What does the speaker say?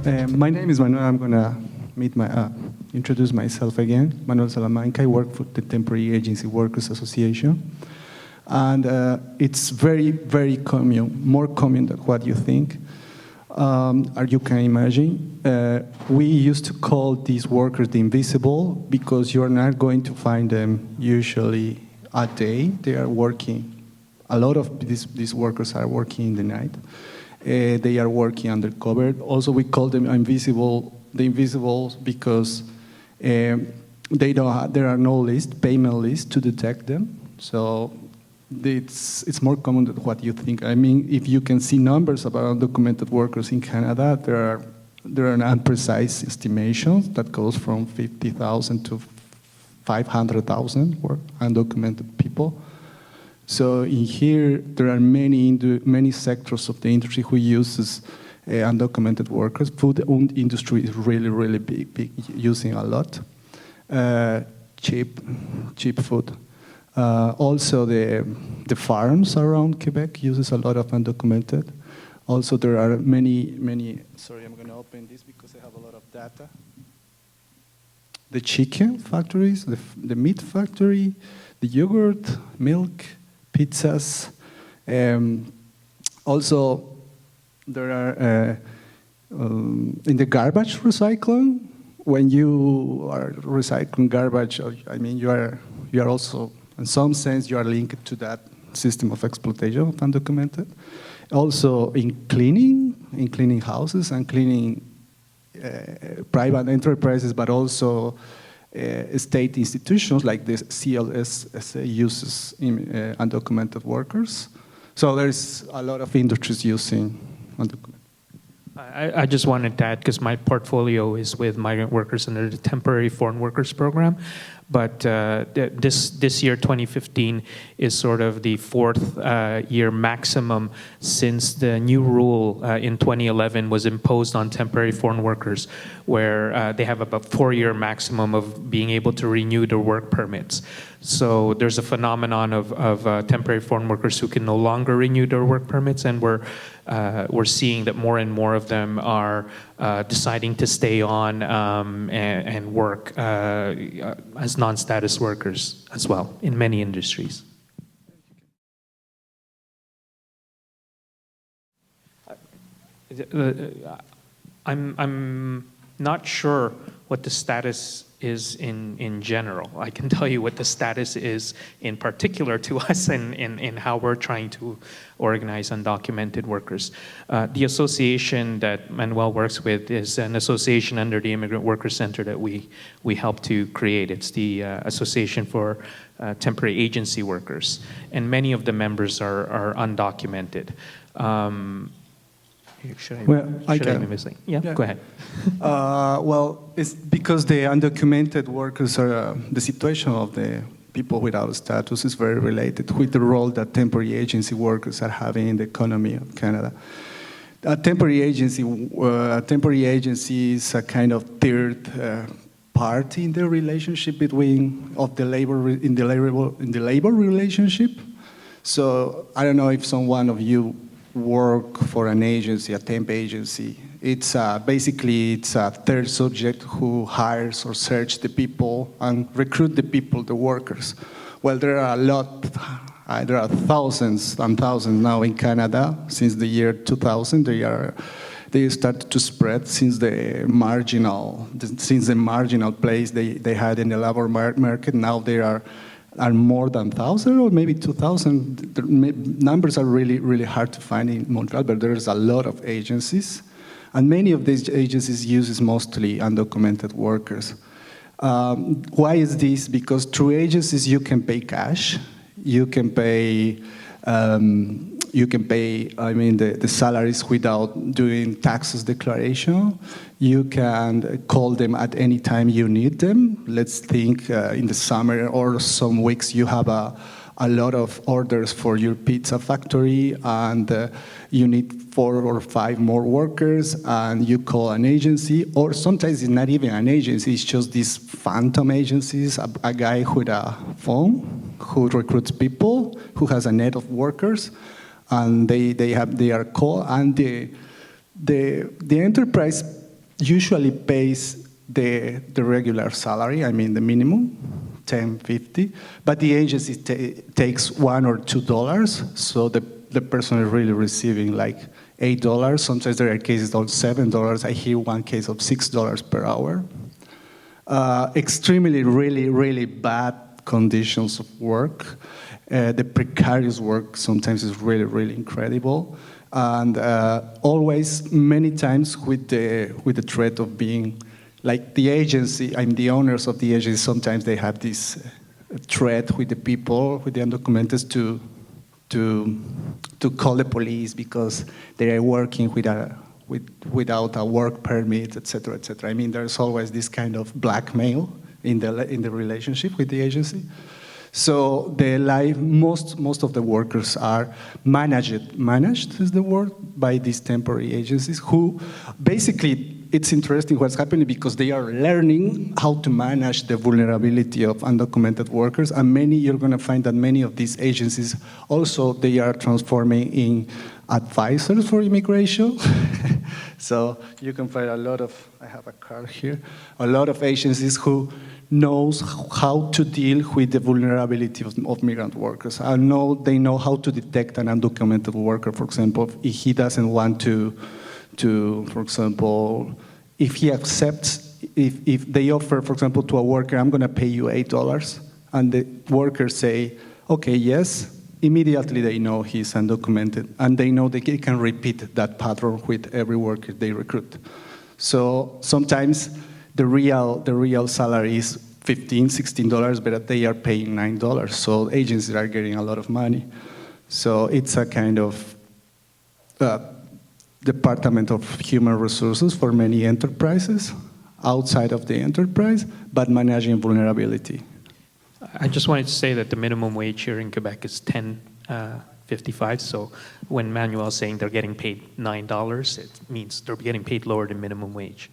My name is Manuel. I'm going to introduce myself again. Manuel Salamanca. I work for the Temporary Agency Workers Association. And it's very, very common, more common than what you think, or you can imagine. We used to call these workers the invisible because you're not going to find them usually a day. They are working. A lot of these workers are working in the night. They are working undercover. Also, we call them invisible, the invisibles, because there are no payment lists to detect them. So it's more common than what you think. I mean, if you can see numbers about undocumented workers in Canada, there are imprecise estimations that goes from 50,000 to 500,000 undocumented people. So in here, there are many sectors of the industry who uses undocumented workers. Food industry is really, really big, using a lot. Cheap food. Also, the farms around Quebec uses a lot of undocumented. Also, there are many. Sorry, I'm going to open this because I have a lot of data. The chicken factories, the meat factory, the yogurt, milk, pizzas. Also, there are in the garbage recycling. When you are recycling garbage, I mean, you are also, in some sense, you are linked to that system of exploitation of undocumented. Also, in cleaning houses and cleaning private enterprises, but also state institutions like the CLS uses undocumented workers. So there's a lot of industries using undocumented. I just wanted to add, because my portfolio is with migrant workers under the Temporary Foreign Workers Program, but this year, 2015, is sort of the fourth year maximum since the new rule in 2011 was imposed on temporary foreign workers, where they have about 4-year maximum of being able to renew their work permits. So there's a phenomenon of temporary foreign workers who can no longer renew their work permits, and we're seeing that more and more of them are deciding to stay on and work as non-status workers as well in many industries. I'm not sure what the status is in general. I can tell you what the status is in particular to us and how we're trying to organize undocumented workers. The association that Manuel works with is an association under the Immigrant Workers Center that we helped to create. It's the Association for Temporary Agency Workers, and many of the members are undocumented. Should I be missing? Yeah, go ahead. Well, it's because the undocumented workers are, the situation of the people without status is very related with the role that temporary agency workers are having in the economy of Canada. A temporary agency is a kind of third party in the relationship in the labor relationship. So I don't know if someone of you work for an agency, a temp agency. It's basically it's a third subject who hires or searches the people and recruit the people, the workers. Well, there are there are thousands and thousands now in Canada since the year 2000. They started to spread since the marginal place they had in the labor market. Now there are more than 1,000 or maybe 2,000. The numbers are really, really hard to find in Montreal, but there's a lot of agencies. And many of these agencies uses mostly undocumented workers. Why is this? Because through agencies you can pay cash, you can pay the salaries without doing taxes declaration. You can call them at any time you need them. Let's think in the summer or some weeks you have a lot of orders for your pizza factory and you need 4 or 5 more workers and you call an agency, or sometimes it's not even an agency, it's just these phantom agencies, a guy with a phone who recruits people, who has a net of workers, and they are called, and the enterprise usually pays the regular salary, I mean the minimum, $10.50, but the agency takes $1 or $2, so the person is really receiving like $8. Sometimes there are cases of $7. I hear one case of $6 per hour. Extremely, really, really bad conditions of work. The precarious work sometimes is really, really incredible. And always, many times with the threat of being, like the agency, I mean the owners of the agency, sometimes they have this threat with the people, with the undocumented to call the police because they are working without a work permit, et cetera, et cetera. I mean, there's always this kind of blackmail in the relationship with the agency. So most of the workers are managed is the word, by these temporary agencies who basically, it's interesting what's happening because they are learning how to manage the vulnerability of undocumented workers, and you're going to find that many of these agencies also, they are transforming in advisors for immigration. So you can find a lot of, I have a card here, a lot of agencies who knows how to deal with the vulnerability of migrant workers. They know how to detect an undocumented worker, for example, if he doesn't want to, for example, if he accepts, if they offer, for example, to a worker, I'm going to pay you $8, and the workers say, okay, yes, immediately they know he's undocumented, and they know they can repeat that pattern with every worker they recruit. So sometimes the real salary is $15, $16, but they are paying $9. So agencies are getting a lot of money. So it's a kind of Department of Human Resources for many enterprises outside of the enterprise, but managing vulnerability. I just wanted to say that the minimum wage here in Quebec is $10.55. So when Manuel's saying they're getting paid $9, it means they're getting paid lower than minimum wage.